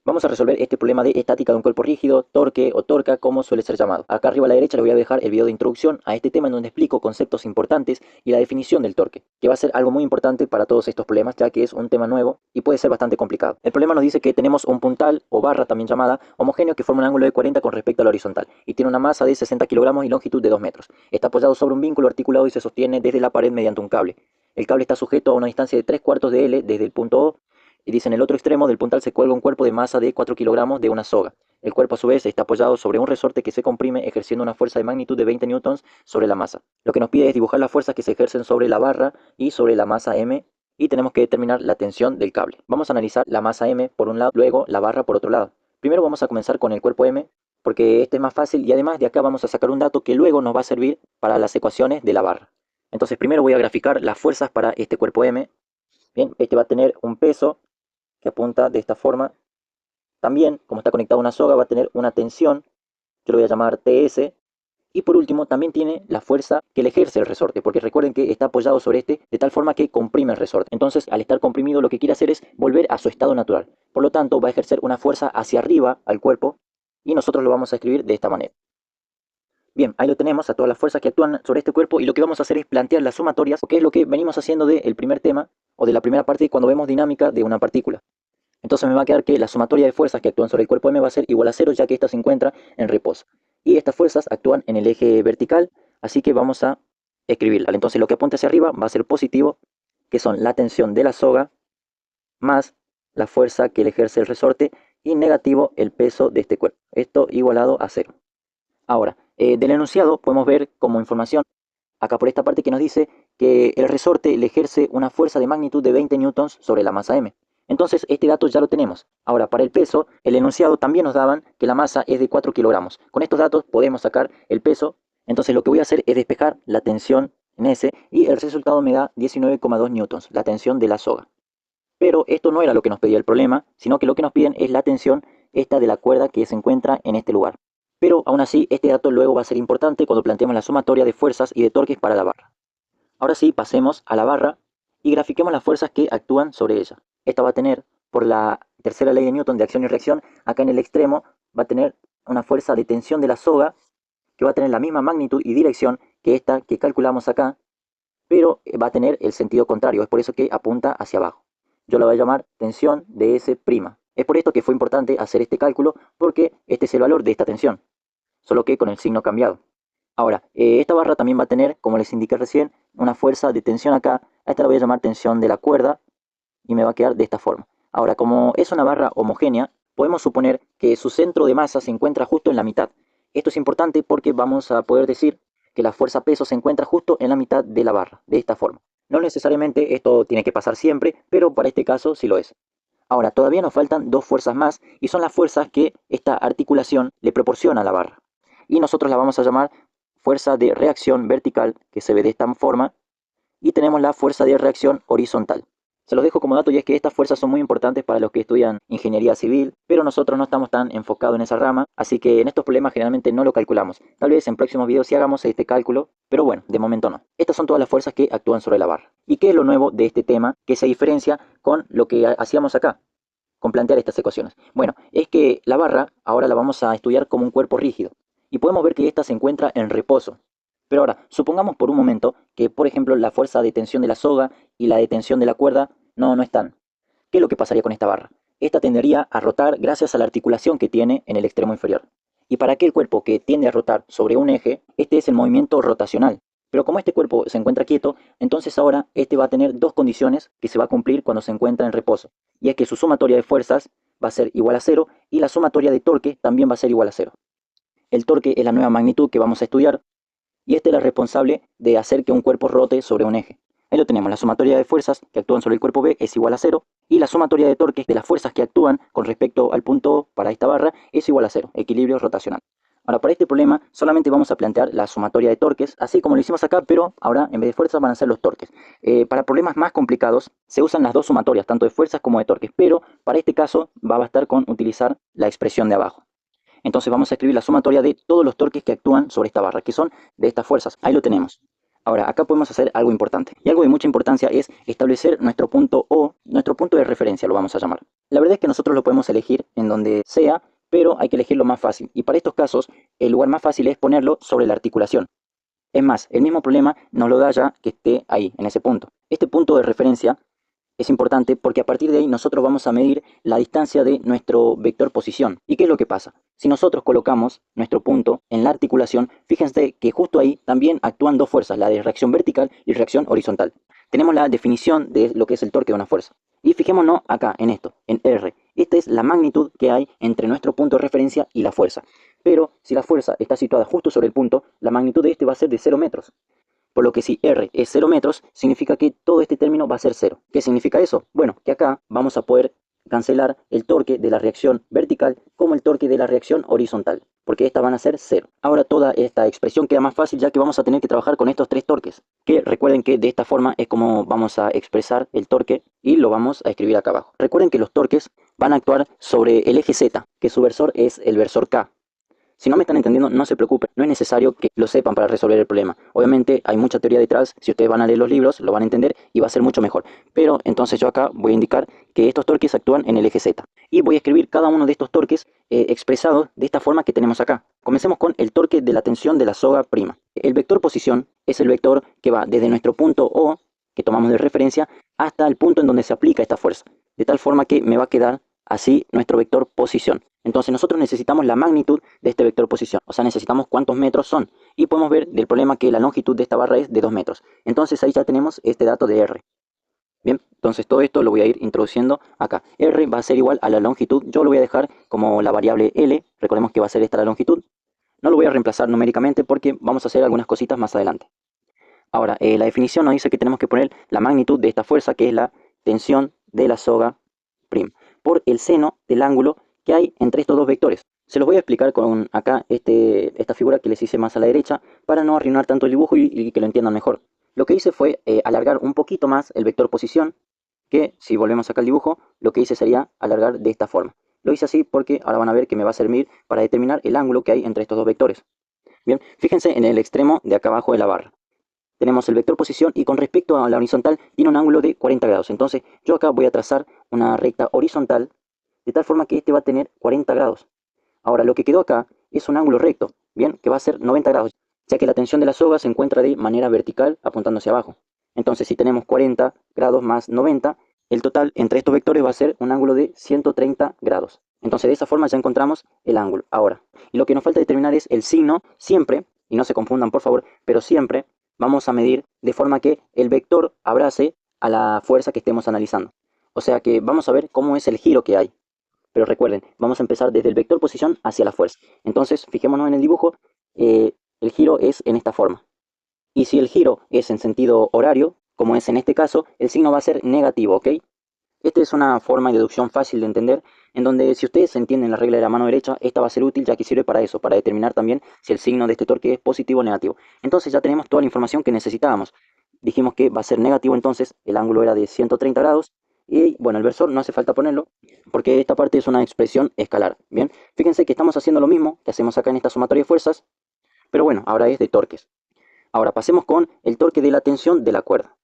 Vamos a resolver este problema de estática de un cuerpo rígido, torque o torca, como suele ser llamado. Acá arriba a la derecha les voy a dejar el video de introducción a este tema en donde explico conceptos importantes y la definición del torque, que va a ser algo muy importante para todos estos problemas, ya que es un tema nuevo y puede ser bastante complicado. El problema nos dice que tenemos un puntal o barra también llamada homogéneo que forma un ángulo de 40 con respecto a la horizontal y tiene una masa de 60 kilogramos y longitud de 2 metros. Está apoyado sobre un vínculo articulado y se sostiene desde la pared mediante un cable. El cable está sujeto a una distancia de 3/4 de L desde el punto O. Y dice, en el otro extremo del puntal se cuelga un cuerpo de masa de 4 kilogramos de una soga. El cuerpo a su vez está apoyado sobre un resorte que se comprime ejerciendo una fuerza de magnitud de 20 newtons sobre la masa. Lo que nos pide es dibujar las fuerzas que se ejercen sobre la barra y sobre la masa M, y tenemos que determinar la tensión del cable. Vamos a analizar la masa M por un lado, luego la barra por otro lado. Primero vamos a comenzar con el cuerpo M, porque este es más fácil y además de acá vamos a sacar un dato que luego nos va a servir para las ecuaciones de la barra. Entonces primero voy a graficar las fuerzas para este cuerpo M. Bien, este va a tener un peso que apunta de esta forma. También, como está conectado a una soga, va a tener una tensión, yo lo voy a llamar TS. Y por último, también tiene la fuerza que le ejerce el resorte, porque recuerden que está apoyado sobre este de tal forma que comprime el resorte. Entonces, al estar comprimido, lo que quiere hacer es volver a su estado natural. Por lo tanto, va a ejercer una fuerza hacia arriba al cuerpo y nosotros lo vamos a escribir de esta manera. Bien, ahí lo tenemos, a todas las fuerzas que actúan sobre este cuerpo, y lo que vamos a hacer es plantear las sumatorias, que es lo que venimos haciendo del primer tema o de la primera parte cuando vemos dinámica de una partícula. Entonces me va a quedar que la sumatoria de fuerzas que actúan sobre el cuerpo M va a ser igual a 0, ya que ésta se encuentra en reposo. Y estas fuerzas actúan en el eje vertical, así que vamos a escribirla. Entonces lo que apunta hacia arriba va a ser positivo, que son la tensión de la soga más la fuerza que le ejerce el resorte, y negativo el peso de este cuerpo. Esto igualado a 0. Ahora, del enunciado podemos ver como información, acá por esta parte, que nos dice que el resorte le ejerce una fuerza de magnitud de 20 newtons sobre la masa M. Entonces este dato ya lo tenemos. Ahora, para el peso, el enunciado también nos daban que la masa es de 4 kilogramos. Con estos datos podemos sacar el peso. Entonces lo que voy a hacer es despejar la tensión en S, y el resultado me da 19,2 newtons, la tensión de la soga. Pero esto no era lo que nos pedía el problema, sino que lo que nos piden es la tensión esta de la cuerda que se encuentra en este lugar. Pero aún así, este dato luego va a ser importante cuando planteemos la sumatoria de fuerzas y de torques para la barra. Ahora sí, pasemos a la barra y grafiquemos las fuerzas que actúan sobre ella. Esta va a tener, por la tercera ley de Newton de acción y reacción, acá en el extremo va a tener una fuerza de tensión de la soga que va a tener la misma magnitud y dirección que esta que calculamos acá, pero va a tener el sentido contrario. Es por eso que apunta hacia abajo. Yo la voy a llamar tensión de S'. Es por esto que fue importante hacer este cálculo, porque este es el valor de esta tensión, solo que con el signo cambiado. Ahora, esta barra también va a tener, como les indiqué recién, una fuerza de tensión acá. A esta la voy a llamar tensión de la cuerda y me va a quedar de esta forma. Ahora, como es una barra homogénea, podemos suponer que su centro de masa se encuentra justo en la mitad. Esto es importante porque vamos a poder decir que la fuerza peso se encuentra justo en la mitad de la barra, de esta forma. No necesariamente esto tiene que pasar siempre, pero para este caso sí lo es. Ahora, todavía nos faltan dos fuerzas más, y son las fuerzas que esta articulación le proporciona a la barra. Y nosotros la vamos a llamar fuerza de reacción vertical, que se ve de esta forma, y tenemos la fuerza de reacción horizontal. Se los dejo como dato, y es que estas fuerzas son muy importantes para los que estudian ingeniería civil, pero nosotros no estamos tan enfocados en esa rama, así que en estos problemas generalmente no lo calculamos. Tal vez en próximos videos sí hagamos este cálculo, pero bueno, de momento no. Estas son todas las fuerzas que actúan sobre la barra. ¿Y qué es lo nuevo de este tema que se diferencia con lo que hacíamos acá, con plantear estas ecuaciones? Bueno, es que la barra ahora la vamos a estudiar como un cuerpo rígido, y podemos ver que ésta se encuentra en reposo. Pero ahora, supongamos por un momento que, por ejemplo, la fuerza de tensión de la soga y la de tensión de la cuerda no están. ¿Qué es lo que pasaría con esta barra? Esta tendería a rotar gracias a la articulación que tiene en el extremo inferior. Y para aquel cuerpo que tiende a rotar sobre un eje, este es el movimiento rotacional. Pero como este cuerpo se encuentra quieto, entonces ahora este va a tener dos condiciones que se va a cumplir cuando se encuentra en reposo. Y es que su sumatoria de fuerzas va a ser igual a 0, y la sumatoria de torque también va a ser igual a 0. El torque es la nueva magnitud que vamos a estudiar, y este es el responsable de hacer que un cuerpo rote sobre un eje. Ahí lo tenemos, la sumatoria de fuerzas que actúan sobre el cuerpo B es igual a 0, y la sumatoria de torques de las fuerzas que actúan con respecto al punto O para esta barra es igual a 0, equilibrio rotacional. Ahora, para este problema solamente vamos a plantear la sumatoria de torques, así como lo hicimos acá, pero ahora en vez de fuerzas van a ser los torques. Para problemas más complicados se usan las dos sumatorias, tanto de fuerzas como de torques, pero para este caso va a bastar con utilizar la expresión de abajo. Entonces vamos a escribir la sumatoria de todos los torques que actúan sobre esta barra, que son de estas fuerzas. Ahí lo tenemos. Ahora, acá podemos hacer algo importante. Y algo de mucha importancia es establecer nuestro punto O, nuestro punto de referencia, lo vamos a llamar. La verdad es que nosotros lo podemos elegir en donde sea, pero hay que elegir lo más fácil. Y para estos casos, el lugar más fácil es ponerlo sobre la articulación. Es más, el mismo problema nos lo da ya que esté ahí, en ese punto. Este punto de referencia es importante porque a partir de ahí nosotros vamos a medir la distancia de nuestro vector posición. ¿Y qué es lo que pasa? Si nosotros colocamos nuestro punto en la articulación, fíjense que justo ahí también actúan dos fuerzas, la de reacción vertical y reacción horizontal. Tenemos la definición de lo que es el torque de una fuerza. Y fijémonos acá, en esto, en R. Esta es la magnitud que hay entre nuestro punto de referencia y la fuerza. Pero si la fuerza está situada justo sobre el punto, la magnitud de este va a ser de 0 metros. Por lo que si R es 0 metros, significa que todo este término va a ser 0. ¿Qué significa eso? Bueno, que acá vamos a poder cancelar el torque de la reacción vertical como el torque de la reacción horizontal, porque estas van a ser 0. Ahora toda esta expresión queda más fácil ya que vamos a tener que trabajar con estos tres torques, que recuerden que de esta forma es como vamos a expresar el torque y lo vamos a escribir acá abajo. Recuerden que los torques van a actuar sobre el eje Z, que su versor es el versor K. Si no me están entendiendo, no se preocupen, no es necesario que lo sepan para resolver el problema. Obviamente hay mucha teoría detrás, si ustedes van a leer los libros lo van a entender y va a ser mucho mejor. Pero entonces yo acá voy a indicar que estos torques actúan en el eje Z. Y voy a escribir cada uno de estos torques expresados de esta forma que tenemos acá. Comencemos con el torque de la tensión de la soga prima. El vector posición es el vector que va desde nuestro punto O, que tomamos de referencia, hasta el punto en donde se aplica esta fuerza. De tal forma que me va a quedar así nuestro vector posición. Entonces nosotros necesitamos la magnitud de este vector posición, o sea, necesitamos cuántos metros son. Y podemos ver del problema que la longitud de esta barra es de 2 metros. Entonces ahí ya tenemos este dato de R. Bien, entonces todo esto lo voy a ir introduciendo acá. R va a ser igual a la longitud, yo lo voy a dejar como la variable L, recordemos que va a ser esta la longitud. No lo voy a reemplazar numéricamente porque vamos a hacer algunas cositas más adelante. Ahora, la definición nos dice que tenemos que poner la magnitud de esta fuerza, que es la tensión de la soga prim, por el seno del ángulo que hay entre estos dos vectores. Se los voy a explicar con acá esta figura que les hice más a la derecha para no arruinar tanto el dibujo y que lo entiendan mejor. Lo que hice fue alargar un poquito más el vector posición, que si volvemos acá al dibujo, lo que hice sería alargar de esta forma. Lo hice así porque ahora van a ver que me va a servir para determinar el ángulo que hay entre estos dos vectores. Bien, fíjense en el extremo de acá abajo de la barra. Tenemos el vector posición y con respecto a la horizontal tiene un ángulo de 40 grados. Entonces yo acá voy a trazar una recta horizontal de tal forma que este va a tener 40 grados. Ahora lo que quedó acá es un ángulo recto, bien, que va a ser 90 grados, ya que la tensión de la soga se encuentra de manera vertical apuntando hacia abajo. Entonces si tenemos 40 grados más 90, el total entre estos vectores va a ser un ángulo de 130 grados. Entonces de esa forma ya encontramos el ángulo. Ahora, y lo que nos falta determinar es el signo, siempre, y no se confundan por favor, pero siempre vamos a medir de forma que el vector abrace a la fuerza que estemos analizando. O sea que vamos a ver cómo es el giro que hay. Pero recuerden, vamos a empezar desde el vector posición hacia la fuerza. Entonces, fijémonos en el dibujo, el giro es en esta forma. Y si el giro es en sentido horario, como es en este caso, el signo va a ser negativo, ¿ok? Esta es una forma de deducción fácil de entender, en donde si ustedes entienden la regla de la mano derecha, esta va a ser útil ya que sirve para eso, para determinar también si el signo de este torque es positivo o negativo. Entonces ya tenemos toda la información que necesitábamos. Dijimos que va a ser negativo, entonces el ángulo era de 130 grados. Y bueno, el versor no hace falta ponerlo, porque esta parte es una expresión escalar. Bien, fíjense que estamos haciendo lo mismo que hacemos acá en esta sumatoria de fuerzas, pero bueno, ahora es de torques. Ahora pasemos con el torque de la tensión de la cuerda.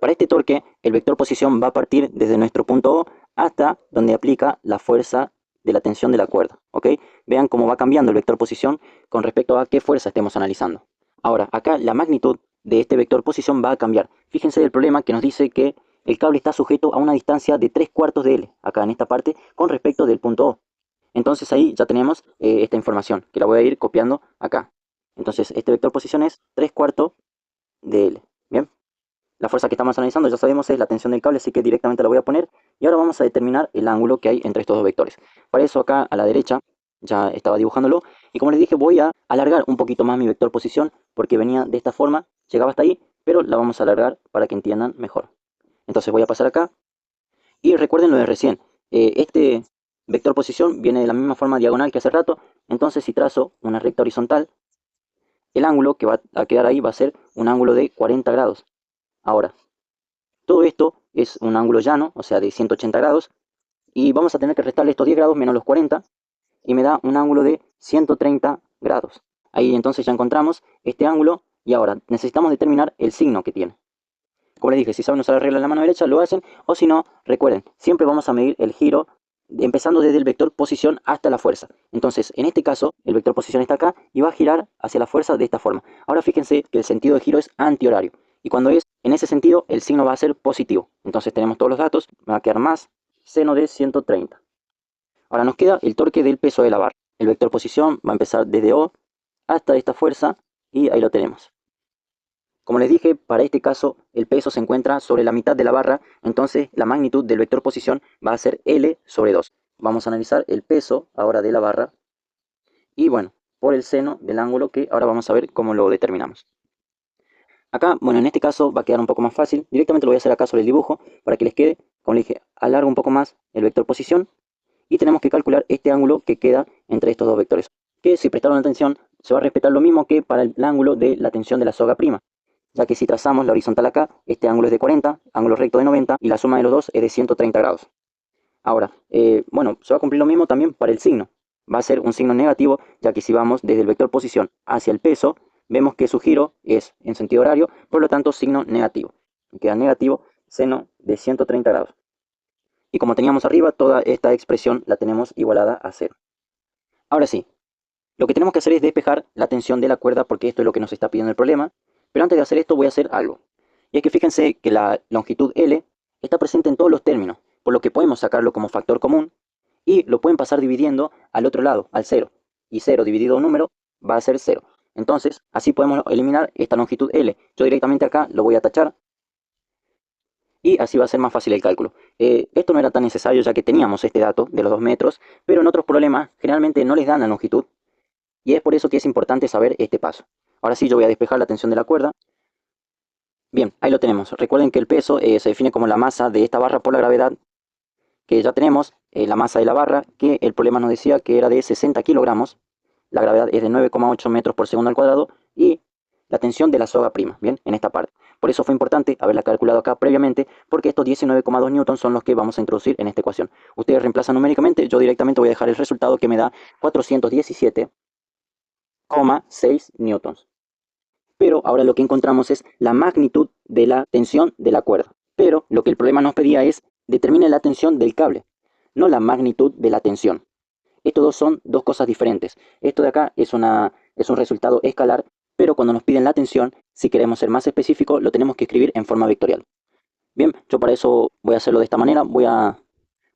Para este torque, el vector posición va a partir desde nuestro punto O hasta donde aplica la fuerza de la tensión de la cuerda, ¿ok? Vean cómo va cambiando el vector posición con respecto a qué fuerza estemos analizando. Ahora, acá la magnitud de este vector posición va a cambiar. Fíjense el problema que nos dice que el cable está sujeto a una distancia de 3/4 de L, acá en esta parte, con respecto del punto O. Entonces ahí ya tenemos esta información, que la voy a ir copiando acá. Entonces este vector posición es 3/4 de L, ¿bien? La fuerza que estamos analizando, ya sabemos, es la tensión del cable, así que directamente la voy a poner. Y ahora vamos a determinar el ángulo que hay entre estos dos vectores. Para eso acá a la derecha, ya estaba dibujándolo. Y como les dije, voy a alargar un poquito más mi vector posición, porque venía de esta forma, llegaba hasta ahí, pero la vamos a alargar para que entiendan mejor. Entonces voy a pasar acá. Y recuerden lo de recién. Este vector posición viene de la misma forma diagonal que hace rato. Entonces si trazo una recta horizontal, el ángulo que va a quedar ahí va a ser un ángulo de 40 grados. Ahora, todo esto es un ángulo llano, o sea de 180 grados, y vamos a tener que restarle estos 10 grados menos los 40, y me da un ángulo de 130 grados. Ahí entonces ya encontramos este ángulo Y ahora necesitamos determinar el signo que tiene. Como les dije, si saben usar la regla en la mano derecha, lo hacen. O si no, recuerden, siempre vamos a medir el giro empezando desde el vector posición hasta la fuerza. Entonces, en este caso, el vector posición está acá y va a girar hacia la fuerza de esta forma. Ahora fíjense que el sentido de giro es antihorario. Y cuando es en ese sentido, el signo va a ser positivo. Entonces tenemos todos los datos, va a quedar más seno de 130. Ahora nos queda el torque del peso de la barra. El vector posición va a empezar desde O hasta esta fuerza y ahí lo tenemos. Como les dije, para este caso el peso se encuentra sobre la mitad de la barra, entonces la magnitud del vector posición va a ser L sobre 2. Vamos a analizar el peso ahora de la barra y bueno, por el seno del ángulo que ahora vamos a ver cómo lo determinamos. Acá, bueno, en este caso va a quedar un poco más fácil. Directamente lo voy a hacer acá sobre el dibujo para que les quede. Como les dije, alargo un poco más el vector posición y tenemos que calcular este ángulo que queda entre estos dos vectores. Que si prestaron atención, se va a respetar lo mismo que para el ángulo de la tensión de la soga prima. Ya que si trazamos la horizontal acá, este ángulo es de 40, ángulo recto de 90 y la suma de los dos es de 130 grados. Ahora, bueno, se va a cumplir lo mismo también para el signo. Va a ser un signo negativo, ya que si vamos desde el vector posición hacia el peso, vemos que su giro es en sentido horario, por lo tanto signo negativo. Queda negativo seno de 130 grados. Y como teníamos arriba, toda esta expresión la tenemos igualada a 0. Ahora sí, lo que tenemos que hacer es despejar la tensión de la cuerda porque esto es lo que nos está pidiendo el problema. Pero antes de hacer esto voy a hacer algo. Y es que fíjense que la longitud L está presente en todos los términos, por lo que podemos sacarlo como factor común y lo pueden pasar dividiendo al otro lado, al 0. Y 0 dividido a un número va a ser 0. Entonces, así podemos eliminar esta longitud L. Yo directamente acá lo voy a tachar y así va a ser más fácil el cálculo. Esto no era tan necesario ya que teníamos este dato de los 2 metros, pero en otros problemas generalmente no les dan la longitud y es por eso que es importante saber este paso. Ahora sí, yo voy a despejar la tensión de la cuerda. Bien, ahí lo tenemos. Recuerden que el peso se define como la masa de esta barra por la gravedad que ya tenemos, la masa de la barra, que el problema nos decía que era de 60 kilogramos. La gravedad es de 9,8 metros por segundo al cuadrado y la tensión de la soga prima, bien, en esta parte. Por eso fue importante haberla calculado acá previamente, porque estos 19,2 newtons son los que vamos a introducir en esta ecuación. Ustedes reemplazan numéricamente, yo directamente voy a dejar el resultado que me da 417,6 newtons. Pero ahora lo que encontramos es la magnitud de la tensión de la cuerda. Pero lo que el problema nos pedía es determine la tensión del cable, no la magnitud de la tensión. Estos dos son dos cosas diferentes. Esto de acá es un resultado escalar, pero cuando nos piden la tensión, si queremos ser más específico, lo tenemos que escribir en forma vectorial. Bien, yo para eso voy a hacerlo de esta manera. Voy a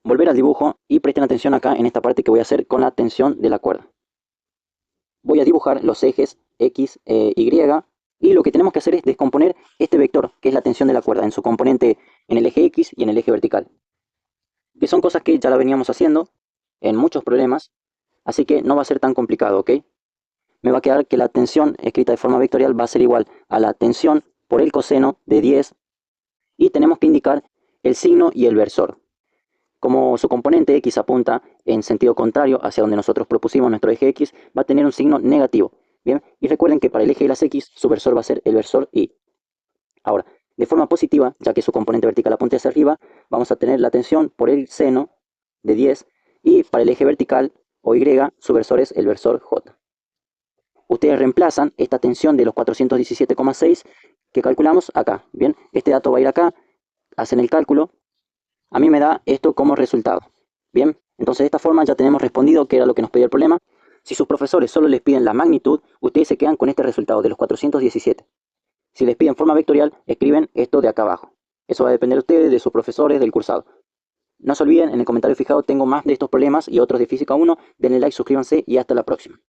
volver al dibujo y presten atención acá en esta parte que voy a hacer con la tensión de la cuerda. Voy a dibujar los ejes X, Y, y lo que tenemos que hacer es descomponer este vector, que es la tensión de la cuerda, en su componente en el eje X y en el eje vertical. Que son cosas que ya la veníamos haciendo en muchos problemas, así que no va a ser tan complicado, ¿ok? Me va a quedar que la tensión escrita de forma vectorial va a ser igual a la tensión por el coseno de 10, y tenemos que indicar el signo y el versor. Como su componente X apunta en sentido contrario hacia donde nosotros propusimos nuestro eje X, va a tener un signo negativo. Bien, y recuerden que para el eje de las X, su versor va a ser el versor Y. Ahora, de forma positiva, ya que su componente vertical apunta hacia arriba, vamos a tener la tensión por el seno de 10, y para el eje vertical, o Y, su versor es el versor J. Ustedes reemplazan esta tensión de los 417,6 que calculamos acá. Bien, este dato va a ir acá, hacen el cálculo. A mí me da esto como resultado. Bien, entonces de esta forma ya tenemos respondido qué era lo que nos pedía el problema. Si sus profesores solo les piden la magnitud, ustedes se quedan con este resultado de los 417. Si les piden forma vectorial, escriben esto de acá abajo. Eso va a depender de ustedes, de sus profesores, del cursado. No se olviden, en el comentario fijado tengo más de estos problemas y otros de Física 1. Denle like, suscríbanse y hasta la próxima.